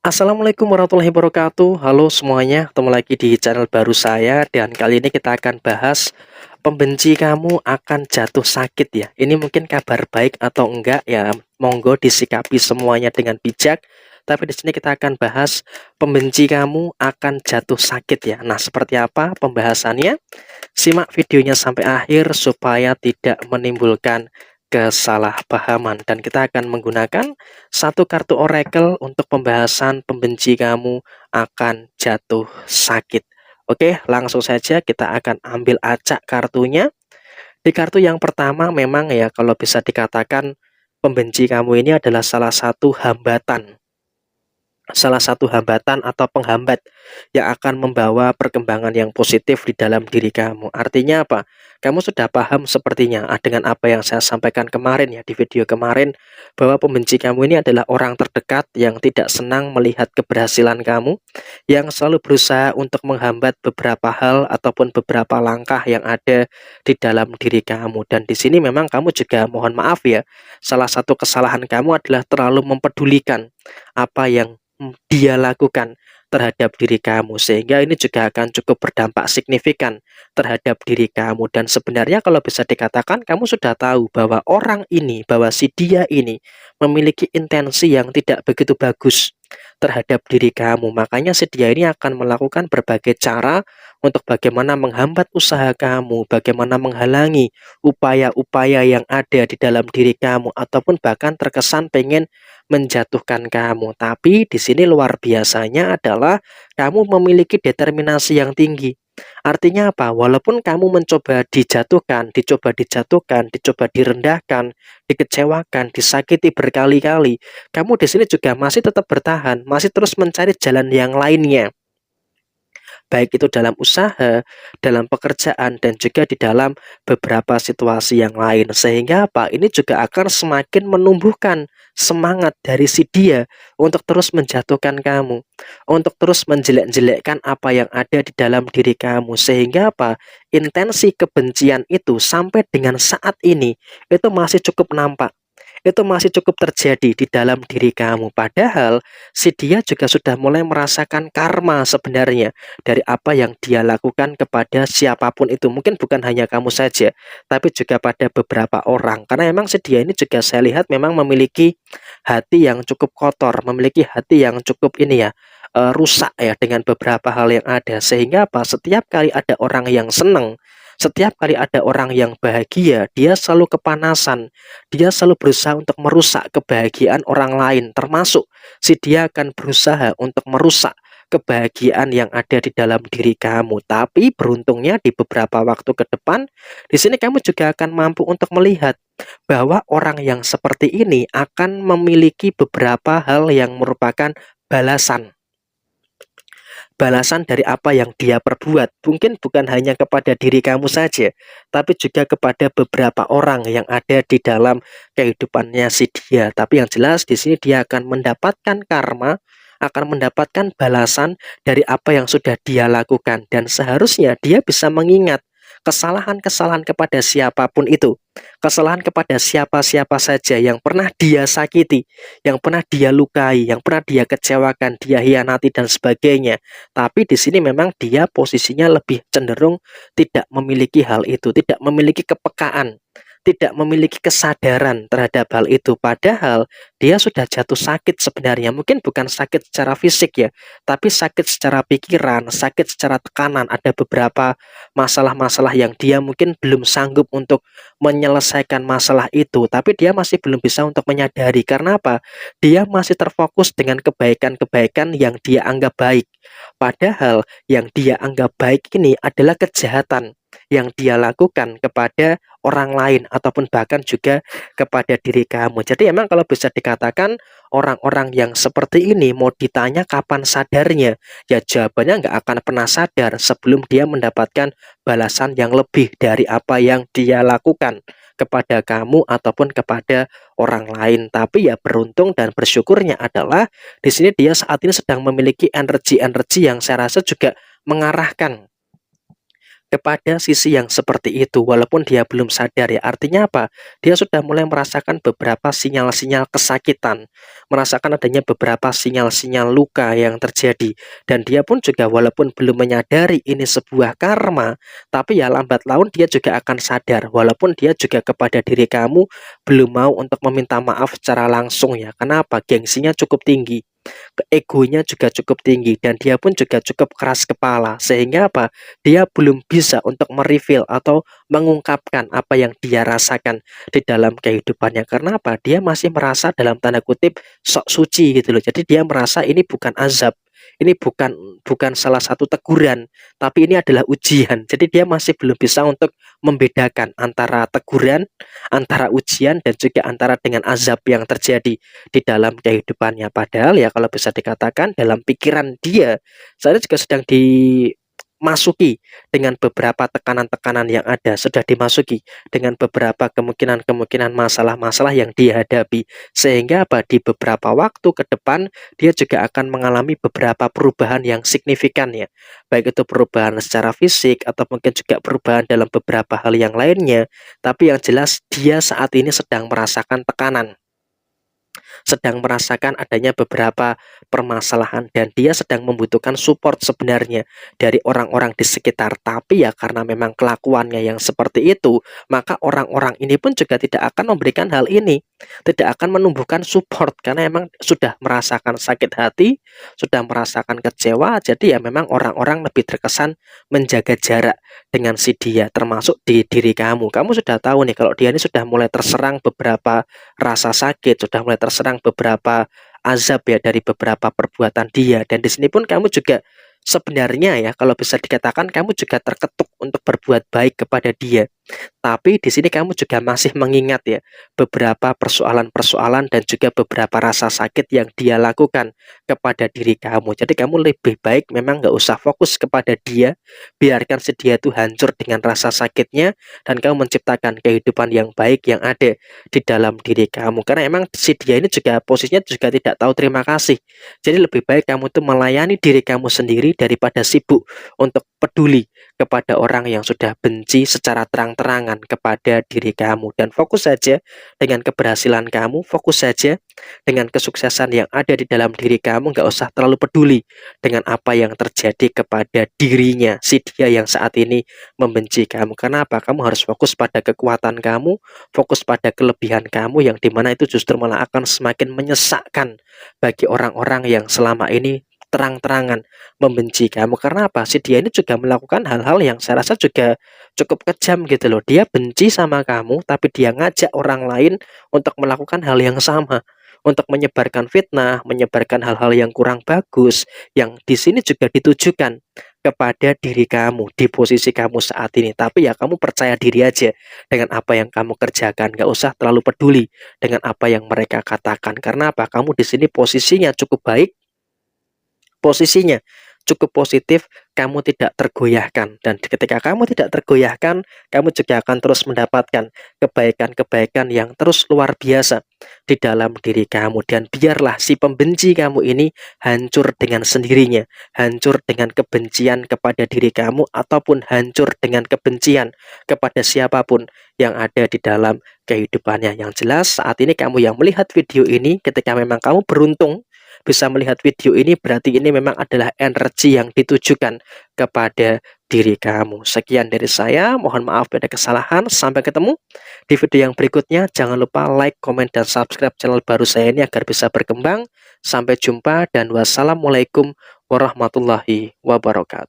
Assalamualaikum warahmatullahi wabarakatuh. Halo semuanya, ketemu lagi di channel baru saya dan kali ini kita akan bahas pembenci kamu akan jatuh sakit ya. Ini mungkin kabar baik atau enggak ya, monggo disikapi semuanya dengan bijak. Tapi di sini kita akan bahas pembenci kamu akan jatuh sakit ya. Nah, seperti apa pembahasannya? Simak videonya sampai akhir supaya tidak menimbulkan kesalahpahaman dan kita akan menggunakan satu kartu oracle untuk pembahasan pembenci kamu akan jatuh sakit. Oke, langsung saja kita akan ambil acak kartunya. Di kartu yang pertama memang ya kalau bisa dikatakan pembenci kamu ini adalah salah satu hambatan atau penghambat yang akan membawa perkembangan yang positif di dalam diri kamu. Artinya apa? Kamu sudah paham sepertinya dengan apa yang saya sampaikan kemarin ya di video kemarin, bahwa pembenci kamu ini adalah orang terdekat yang tidak senang melihat keberhasilan kamu, yang selalu berusaha untuk menghambat beberapa hal ataupun beberapa langkah yang ada di dalam diri kamu. Dan di sini memang kamu juga mohon maaf ya, salah satu kesalahan kamu adalah terlalu mempedulikan apa yang dia lakukan terhadap diri kamu, sehingga ini juga akan cukup berdampak signifikan terhadap diri kamu. Dan sebenarnya kalau bisa dikatakan kamu sudah tahu bahwa orang ini, bahwa si dia ini memiliki intensi yang tidak begitu bagus terhadap diri kamu. Makanya si dia ini akan melakukan berbagai cara untuk bagaimana menghambat usaha kamu, bagaimana menghalangi upaya-upaya yang ada di dalam diri kamu, ataupun bahkan terkesan pengen menjatuhkan kamu. Tapi di sini luar biasanya adalah kamu memiliki determinasi yang tinggi. Artinya apa? Walaupun kamu mencoba dijatuhkan, dicoba direndahkan, dikecewakan, disakiti berkali-kali, kamu di sini juga masih tetap bertahan, masih terus mencari jalan yang lainnya, baik itu dalam usaha, dalam pekerjaan, dan juga di dalam beberapa situasi yang lain. Sehingga apa? Ini juga akan semakin menumbuhkan semangat dari si dia untuk terus menjatuhkan kamu, untuk terus menjelek-jelekkan apa yang ada di dalam diri kamu. Sehingga apa? Intensi kebencian itu sampai dengan saat ini itu masih cukup nampak, itu masih cukup terjadi di dalam diri kamu. Padahal si dia juga sudah mulai merasakan karma sebenarnya dari apa yang dia lakukan kepada siapapun itu. Mungkin bukan hanya kamu saja, tapi juga pada beberapa orang. Karena memang si dia ini juga saya lihat memang memiliki hati yang cukup kotor, memiliki hati yang cukup ini ya, rusak ya dengan beberapa hal yang ada. Sehingga apa? Setiap kali ada orang yang senang, setiap kali ada orang yang bahagia, dia selalu kepanasan, dia selalu berusaha untuk merusak kebahagiaan orang lain, termasuk si dia akan berusaha untuk merusak kebahagiaan yang ada di dalam diri kamu. Tapi beruntungnya di beberapa waktu ke depan, di sini kamu juga akan mampu untuk melihat bahwa orang yang seperti ini akan memiliki beberapa hal yang merupakan balasan. Balasan dari apa yang dia perbuat. Mungkin bukan hanya kepada diri kamu saja, tapi juga kepada beberapa orang yang ada di dalam kehidupannya si dia. Tapi yang jelas di sini dia akan mendapatkan karma, akan mendapatkan balasan dari apa yang sudah dia lakukan. Dan seharusnya dia bisa mengingat kesalahan-kesalahan kepada siapapun itu. Kesalahan kepada siapa-siapa saja yang pernah dia sakiti, yang pernah dia lukai, yang pernah dia kecewakan, dia hianati dan sebagainya. Tapi di sini memang dia posisinya lebih cenderung tidak memiliki hal itu, tidak memiliki kepekaan, tidak memiliki kesadaran terhadap hal itu. Padahal dia sudah jatuh sakit sebenarnya. Mungkin bukan sakit secara fisik ya, tapi sakit secara pikiran, sakit secara tekanan. Ada beberapa masalah-masalah yang dia mungkin belum sanggup untuk menyelesaikan masalah itu, tapi dia masih belum bisa untuk menyadari. Karena apa? Dia masih terfokus dengan kebaikan-kebaikan yang dia anggap baik. Padahal yang dia anggap baik ini adalah kejahatan yang dia lakukan kepada orang lain ataupun bahkan juga kepada diri kamu. Jadi emang kalau bisa dikatakan orang-orang yang seperti ini mau ditanya kapan sadarnya, ya jawabannya nggak akan pernah sadar sebelum dia mendapatkan balasan yang lebih dari apa yang dia lakukan kepada kamu ataupun kepada orang lain. Tapi ya beruntung dan bersyukurnya adalah di sini dia saat ini sedang memiliki energi-energi yang saya rasa juga mengarahkan kepada sisi yang seperti itu walaupun dia belum sadar ya. Artinya apa? Dia sudah mulai merasakan beberapa sinyal-sinyal kesakitan, merasakan adanya beberapa sinyal-sinyal luka yang terjadi, dan dia pun juga walaupun belum menyadari ini sebuah karma, tapi ya lambat laun dia juga akan sadar walaupun dia juga kepada diri kamu belum mau untuk meminta maaf secara langsung ya. Kenapa? Gengsinya cukup tinggi, egonya juga cukup tinggi, dan dia pun juga cukup keras kepala, sehingga apa, dia belum bisa untuk mereveal atau mengungkapkan apa yang dia rasakan di dalam kehidupannya. Karena apa, dia masih merasa dalam tanda kutip sok suci gitu loh. Jadi dia merasa ini bukan azab, ini bukan bukan salah satu teguran, tapi ini adalah ujian. Jadi dia masih belum bisa untuk membedakan antara teguran, antara ujian, dan juga antara dengan azab yang terjadi di dalam kehidupannya. Padahal ya kalau bisa dikatakan dalam pikiran dia, saya juga sedang dimasuki dengan beberapa tekanan-tekanan yang ada, sudah dimasuki dengan beberapa kemungkinan-kemungkinan masalah-masalah yang dihadapi. Sehingga apa, di beberapa waktu ke depan dia juga akan mengalami beberapa perubahan yang signifikan ya. Baik itu perubahan secara fisik atau mungkin juga perubahan dalam beberapa hal yang lainnya. Tapi yang jelas dia saat ini sedang merasakan tekanan, sedang merasakan adanya beberapa permasalahan, dan dia sedang membutuhkan support sebenarnya dari orang-orang di sekitar. Tapi ya karena memang kelakuannya yang seperti itu, maka orang-orang ini pun juga tidak akan memberikan hal ini, tidak akan menumbuhkan support karena emang sudah merasakan sakit hati, sudah merasakan kecewa. Jadi ya memang orang-orang lebih terkesan menjaga jarak dengan si dia, termasuk di diri kamu. Kamu sudah tahu nih kalau dia ini sudah mulai terserang beberapa rasa sakit, sudah mulai terserang beberapa azab ya dari beberapa perbuatan dia. Dan di sini pun kamu juga sebenarnya ya kalau bisa dikatakan kamu juga terketuk untuk berbuat baik kepada dia. Tapi di sini kamu juga masih mengingat ya beberapa persoalan-persoalan dan juga beberapa rasa sakit yang dia lakukan kepada diri kamu. Jadi kamu lebih baik memang nggak usah fokus kepada dia, biarkan si dia itu hancur dengan rasa sakitnya, dan kamu menciptakan kehidupan yang baik yang ada di dalam diri kamu. Karena emang si dia ini juga posisinya juga tidak tahu terima kasih. Jadi lebih baik kamu tuh melayani diri kamu sendiri daripada sibuk untuk peduli kepada orang yang sudah benci secara terang-terangan kepada diri kamu. Dan fokus saja dengan keberhasilan kamu, fokus saja dengan kesuksesan yang ada di dalam diri kamu. Nggak usah terlalu peduli dengan apa yang terjadi kepada dirinya si dia yang saat ini membenci kamu. Karena apa? Kamu harus fokus pada kekuatan kamu, fokus pada kelebihan kamu, yang dimana itu justru malah akan semakin menyesakkan bagi orang-orang yang selama ini terang-terangan membenci kamu. Karena apa? Si dia ini juga melakukan hal-hal yang saya rasa juga cukup kejam gitu loh. Dia benci sama kamu, tapi dia ngajak orang lain untuk melakukan hal yang sama, untuk menyebarkan fitnah, menyebarkan hal-hal yang kurang bagus, yang di sini juga ditujukan kepada diri kamu di posisi kamu saat ini. Tapi ya kamu percaya diri aja dengan apa yang kamu kerjakan, gak usah terlalu peduli dengan apa yang mereka katakan. Karena apa? Kamu di sini posisinya cukup baik, posisinya cukup positif, kamu tidak tergoyahkan. Dan ketika kamu tidak tergoyahkan, kamu juga akan terus mendapatkan kebaikan-kebaikan yang terus luar biasa di dalam diri kamu. Dan biarlah si pembenci kamu ini hancur dengan sendirinya, hancur dengan kebencian kepada diri kamu, ataupun hancur dengan kebencian kepada siapapun yang ada di dalam kehidupannya. Yang jelas saat ini kamu yang melihat video ini, ketika memang kamu beruntung bisa melihat video ini, berarti ini memang adalah energi yang ditujukan kepada diri kamu. Sekian dari saya, mohon maaf bila ada kesalahan. Sampai ketemu di video yang berikutnya. Jangan lupa like, komen, dan subscribe channel baru saya ini agar bisa berkembang. Sampai jumpa dan wassalamualaikum warahmatullahi wabarakatuh.